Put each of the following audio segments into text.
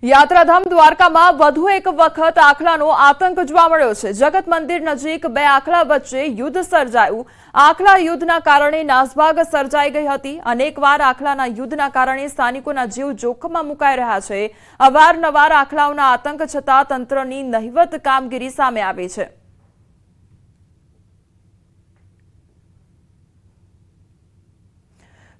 યાત્રાધામ દ્વારકામાં વધુ એક વખત આખલાનો આતંક જોવા મળ્યો છે। જગત મંદિર નજીક બે આખલા વચ્ચે યુદ્ધ સર્જાયું। આખલા યુદ્ધના કારણે નાસભાગ સર્જાઈ ગઈ હતી। અનેકવાર આખલાના યુદ્ધના કારણે સ્થાનિકોના જીવ જોખમમાં મુકાઈ રહ્યા છે। અવારનવાર આખલાઓના આતંક છતાં તંત્રની નહિવત કામગીરી સામે આવી છે।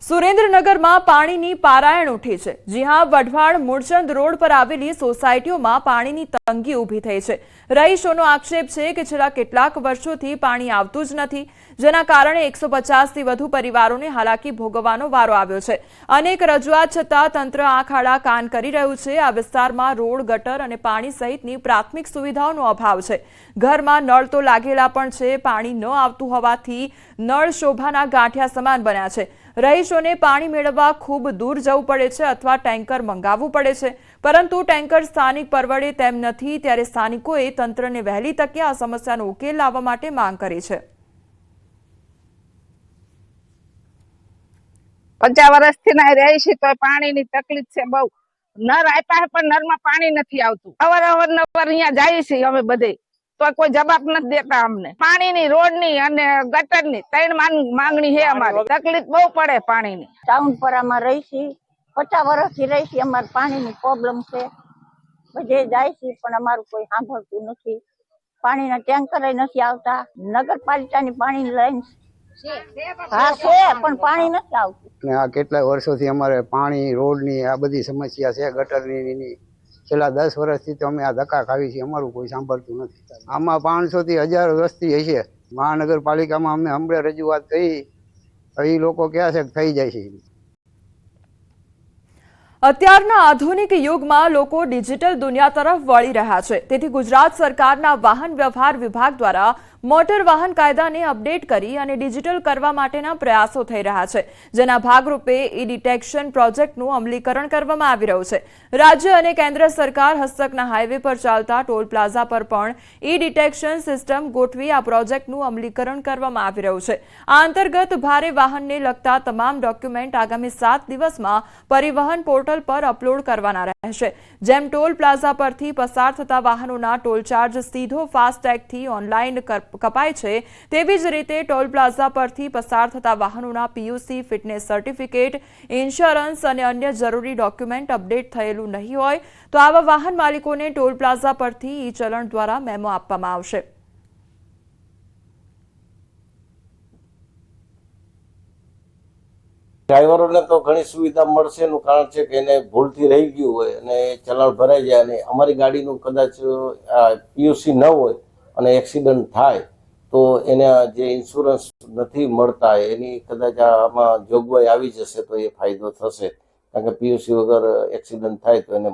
સુરેન્દ્રનગરમાં પાણીની પારાયણ ઉઠી છે। જી હા, વઢવાણ મૂળચંદ રોડ પર આવેલી સોસાયટીઓમાં પાણીની તંગી ઊભી થઈ છે। રહીશોનો આક્ષેપ છે કે છેલ્લા કેટલાક વર્ષોથી પાણી આવતું જ નથી, જેના કારણે 150થી વધુ પરિવારોને હાલાકી ભોગવવાનો વારો આવ્યો છે। અનેક રજૂઆત છતાં તંત્ર આંખ આડા કાન કરી રહ્યું છે। આ વિસ્તારમાં રોડ, ગટર અને પાણી સહિતની પ્રાથમિક સુવિધાઓનો અભાવ છે। ઘરમાં નળ તો લાગેલા પણ છે, પાણી ન આવતું હોવાથી નળ શોભાના ગાંઠિયા સમાન બન્યા છે। રહીશોને પાણી મેળવવા ખૂબ દૂર જવું પડે છે અથવા ટેન્કર મંગાવવું પડે છે, પરંતુ ટેન્કર સ્થાનિક પરવડે તેમ નથી। ત્યારે સ્થાનિકોએ તંત્રને વહેલી તકે આ સમસ્યાનો ઉકેલ લાવવા માટે માંગ કરી છે। 50 વર્ષથી ના રહી છે તો પાણીની તકલીફ છે બહુ। નર આપ્યા પણ નરમાં પાણી નથી આવતું। અવારનવાર અહીંયા જાય છે અમે બધે, તો કોઈ જવાબ નથી દેતા અમને। પાણીની, રોડની અને ગટરની 3 માંગણી છે અમારી। તકલીફ બહુ પડે પાણીની। ટાઉન પર આમાં રહી છે, 50 વર્ષથી રહી છે। અમારે પાણીની પ્રોબ્લેમ છે, બધે જાય છે પણ અમારું કોઈ સાંભળતું નથી। પાણીના ટેન્કર નથી આવતા। નગરપાલિકાની પાણીની લાઈન હા છે પણ પાણી નથી આવતું। આ કેટલાય વર્ષોથી અમારે પાણી, રોડની આ બધી સમસ્યા છે, ગટરની। છેલ્લા 10 વર્ષથી તો અમે આ ધક્કા ખાવી છીએ, અમારું કોઈ સાંભળતું નથી। આમાં 500 થી 1000 વસ્તી હશે। મહાનગરપાલિકામાં અમે હમણાં રજૂઆત કરી, એ લોકો કહે છે કે થઈ જાય છે। અત્યારના આધુનિક યુગમાં લોકો ડિજિટલ દુનિયા તરફ વળી રહ્યા છે। તેથી ગુજરાત સરકારના વાહન વ્યવહાર વિભાગ દ્વારા મોટર વાહન કાયદાને અપડેટ કરી અને ડિજિટલ કરવા માટેના પ્રયાસો થઈ રહ્યા છે, જેના ભાગરૂપે ઈ ડિટેક્શન પ્રોજેક્ટનું અમલીકરણ કરવામાં આવી રહ્યું છે। રાજ્ય અને કેન્દ્ર સરકાર હસ્તકના હાઈવે પર ચાલતા ટોલ પ્લાઝા પર પણ ઈ ડિટેક્શન સિસ્ટમ ગોઠવી આ પ્રોજેક્ટનું અમલીકરણ કરવામાં આવી રહ્યું છે। આ અંતર્ગત ભારે વાહનને લગતા તમામ ડોક્યુમેન્ટ આગામી 7 દિવસમાં પરિવહન પોર્ટલ પર અપલોડ કરવાના રહેશે। જેમ ટોલ પ્લાઝા પરથી પસાર થતા વાહનોના ટોલ ચાર્જ સીધો ફાસ્ટેગથી ઓનલાઈન કપાય છે, તેવી જ રીતે ટોલ પ્લાઝા પરથી પસાર થતા વાહનોના પીયુસી, ફિટનેસ સર્ટિફિકેટ, ઇન્સ્યોરન્સ અને અન્ય જરૂરી ડોક્યુમેન્ટ અપડેટ થયેલું નહીં હોય તો આવા વાહન માલિકોને ટોલ પ્લાઝા પરથી ઈ ચલણ દ્વારા મેમો આપવામાં આવશે। ડ્રાઈવરોને તો ઘણી સુવિધા મળશે એનું કારણ છે કે એને ભૂલથી રહી ગયું હોય અને ચલાણ ભરાઈ જાય અને અમારી ગાડીનું કદાચ પીયુસી ન હોય અને એક્સિડન્ટ થાય તો એને જે ઇન્સ્યોરન્સ નથી મળતા એની કદાચ આમાં જોગવાઈ આવી જશે તો એ ફાયદો થશે। કારણ કે પીયુસી વગર એક્સિડન્ટ થાય તો એને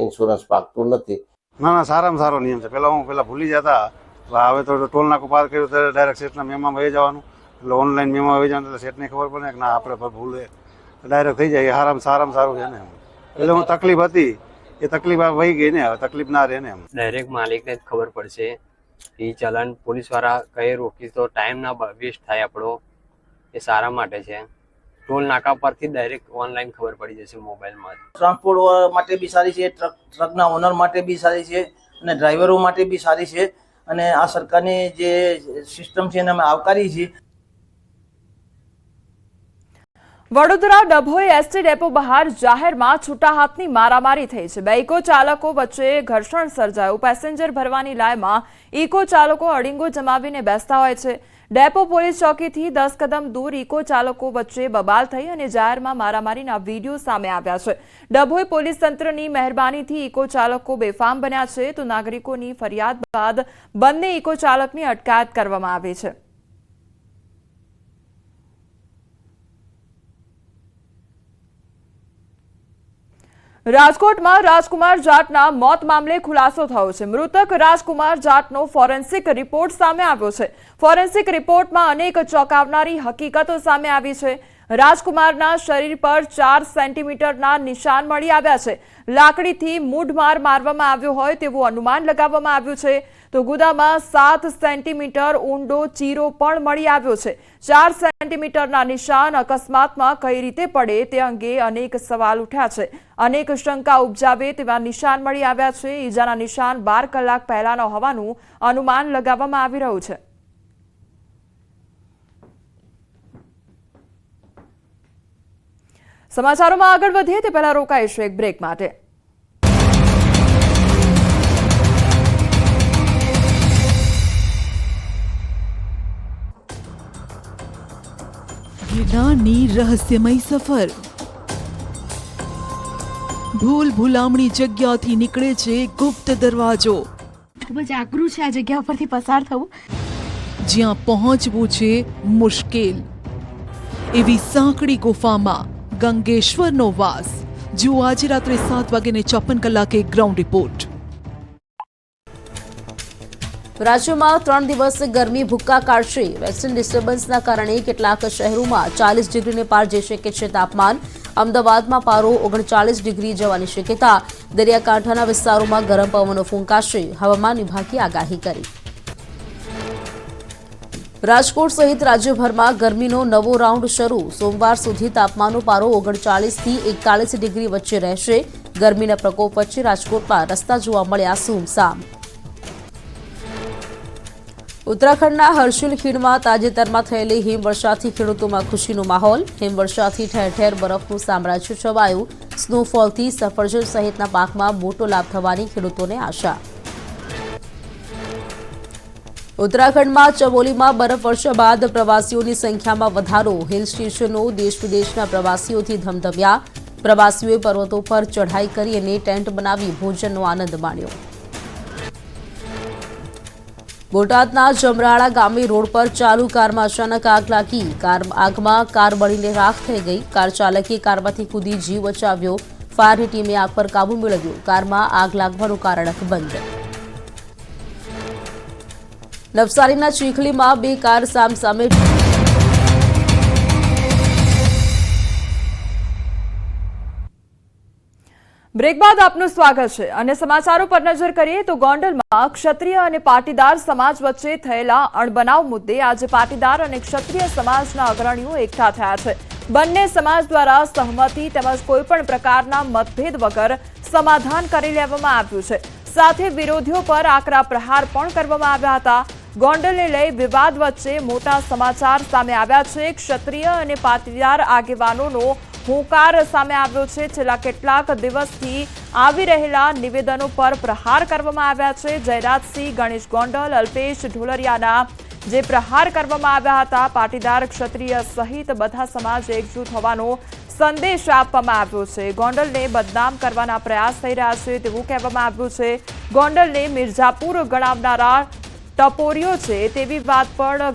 ઇન્સ્યોરન્સ પાકતું નથી। ના, સારામાં સારો નિયમ છે। પહેલાં ભૂલી જતા, હવે તો ટોલ નાકું પાર કર્યું ત્યારે ડાયરેક્ટ સેટના મેમોમાં વહી જવાનું, એટલે ઓનલાઈન મેમો વહી જવાનું, એટલે સેટને ખબર પડે કે ના આપણે ભૂલે ડાયરેક્ટ થઈ જાય। સારામાં સારું છે ને। એટલે હું તકલીફ હતી એ તકલીફ વહી ગઈ ને, હવે તકલીફ ના રહે ને। એમ ડાયરેક્ટ માલિકને જ ખબર પડશે। એ ચલણ પોલીસ વાળા કઈ રોકી તો ટાઈમ ના વેસ્ટ થાય આપણો, એ સારા માટે છે। ટોલ નાકા પરથી ડાયરેક્ટ ઓનલાઈન ખબર પડી જશે મોબાઈલમાં। ટ્રાન્સપોર્ટ માટે બી સારી છે, ટ્રકના ઓનર માટે બી સારી છે અને ડ્રાઈવરો માટે બી સારી છે। અને આ સરકારની જે સિસ્ટમ છે એને અમે આવકારી છીએ। વડોદરા ડભોઈ એસટી ડેપો બહાર જાહેરમાં છૂટા હાથની મારામારી થઈ છે। બે ઇકો ચાલકો વચ્ચે ઘર્ષણ સર્જાયું। પેસેન્જર ભરવાની લાઈનમાં ઇકો ચાલકો અડીંગો જમાવીને બેસતા હોય છે। ડેપો પોલીસ ચોકીથી 10 કદમ દૂર ઇકો ચાલકો વચ્ચે બબાલ થઈ અને જાહેરમાં મારામારીના વીડિયો સામે આવ્યા છે। ડભોઈ પોલીસ તંત્રની મહેરબાનીથી ઇકો ચાલકો બેફામ બન્યા છે, તો નાગરિકોની ફરિયાદ બાદ બંને ઇકો ચાલકની અટકાયત કરવામાં આવી છે। રાજકોટમાં રાજકુમાર જાટના મોત મામલે ખુલાસો થયો છે। મૃતક રાજકુમાર જાટનો ફોરેન્સિક રિપોર્ટ સામે આવ્યો છે। ફોરેન્સિક રિપોર્ટમાં અનેક ચોંકાવનારી હકીકતો સામે આવી છે। રાજકુમારના શરીર પર 4 સેન્ટીમીટરના નિશાન મળી આવ્યા છે. લાકડીથી મૂઢમાર મારવામાં આવ્યો હોય તેવું અનુમાન લગાવવામાં આવ્યું છે. તો ગુદામાં 7 સેન્ટીમીટર ઊંડો ચીરો પણ મળી આવ્યો છે. 4 સેન્ટીમીટરના નિશાન અકસ્માતમાં કઈ રીતે પડે તે અંગે અનેક સવાલ ઉઠ્યા છે. અનેક શંકા ઉપજાવે તેવા નિશાન મળી આવ્યા છે. ઈજાના નિશાન 12 કલાક પહેલાના હોવાનું અનુમાન લગાવવામાં આવી રહ્યું છે. સમાચારોમાં આગળ વધીએ તે પહેલા રોકાઈશું એક બ્રેક માટે. ગિરનારની રહસ્યમય સફર. ભૂલ ભૂલામણી જગ્યાથી નીકળે છે ગુપ્ત દરવાજો. ખૂબ જ આકરું છે આ જગ્યા પરથી પસાર થવું. જ્યાં પહોંચવું છે મુશ્કેલ. એવી સાંકડી ગુફામાં ગંગેશ્વરનો વાસ. જુઓ આજે રાત્રે 7:54 ગ્રાઉન્ડ રિપોર્ટ. રાજ્યમાં 3 દિવસ ગરમી ભૂક્કા કાઢશે. વેસ્ટર્ન ડિસ્ટર્બન્સના કારણે કેટલાક શહેરોમાં 40 ડિગ્રીને પાર જઈ શકે છે તાપમાન. અમદાવાદમાં પારો 39 ડિગ્રી જવાની શક્યતા. દરિયાકાંઠાના વિસ્તારોમાં ગરમ પવનો ફૂંકાશે. હવામાન વિભાગે આગાહી કરી. રાજકોટ સહિત રાજ્યભરમાં ગરમીનો નવો રાઉન્ડ શરૂ. સોમવાર સુધી તાપમાનનો પારો 39 થી 41 ડિગ્રી વચ્ચે રહેશે. ગરમીના પ્રકોપ વચ્ચે રાજકોટમાં રસ્તા જોવા મળ્યા સૂમસામ. ઉત્તરાખંડના હર્ષિલ ખીણમાં તાજેતરમાં થયેલી હિમવર્ષાથી ખેડૂતોમાં ખુશીનો માહોલ. હિમવર્ષાથી ઠેર ઠેર બરફનું સામ્રાજ્ય છવાયું. સ્નોફોલથી સફરજન સહિતના પાકમાં મોટો લાભ થવાની ખેડૂતોને આશા. ઉત્તરાખંડમાં ચમોલીમાં બરફવર્ષા બાદ પ્રવાસીઓની સંખ્યામાં વધારો. હિલ સ્ટેશનો દેશ વિદેશના પ્રવાસીઓથી ધમધમ્યા. પ્રવાસીઓએ પર્વતો પર ચઢાઈ કરી અને ટેન્ટ બનાવી ભોજનનો આનંદ માણ્યો. બોટાદના જમરાળા ગામે રોડ પર ચાલુ કારમાં અચાનક આગ લાગી. આગમાં કાર બળીને રાખ થઈ ગઈ. કાર ચાલકે કારમાંથી કૂદી જીવ બચાવ્યો. ફાયરની ટીમે આગ પર કાબુ મેળવ્યો. કારમાં આગ લાગવાનું કારણ અકબંધ. નવસારીના ચીખલીમાં 2 કાર સામસામે. બ્રેક બાદ આપનું સ્વાગત છે અને સમાચારો પર નજર કરીએ તો ગોંડલમાં ક્ષત્રિય અને પાટીદાર સમાજ વચ્ચે થયેલા અણબનાવ મુદ્દે આજે પાટીદાર અને ક્ષત્રિય સમાજના અગ્રણીઓ એકઠા થયા છે. બંને સમાજ દ્વારા સહમતિ તેમજ કોઈપણ પ્રકારના મતભેદ વગર સમાધાન કરી લેવામાં આવ્યું છે. સાથે વિરોધીઓ પર આકરા પ્રહાર પણ કરવામાં આવ્યા હતા. ગોંડલને લઈ વિવાદ વચ્ચે મોટા સમાચાર સામે આવ્યા છે. ક્ષત્રિય અને પાટીદાર આગેવાનોનો હોંકાર સામે આવ્યો છે. છેલ્લા કેટલાક દિવસથી આવી રહેલા નિવેદનો પર પ્રહાર કરવામાં આવ્યા છે. જયરાજસિંહ, ગણેશ ગોંડલ, અલ્પેશ ઢોલરિયાના જે પ્રહાર કરવામાં આવ્યા હતા. પાટીદાર, ક્ષત્રિય સહિત બધા સમાજ એકજૂથ હોવાનો સંદેશ આપવામાં આવ્યો છે. ગોંડલને બદનામ કરવાના પ્રયાસ થઈ રહ્યા છે તેવું કહેવામાં આવ્યું છે. ગોંડલને મિર્ઝાપુર ગણાવનારા ટપોરીઓ છે તેવી વાત પણ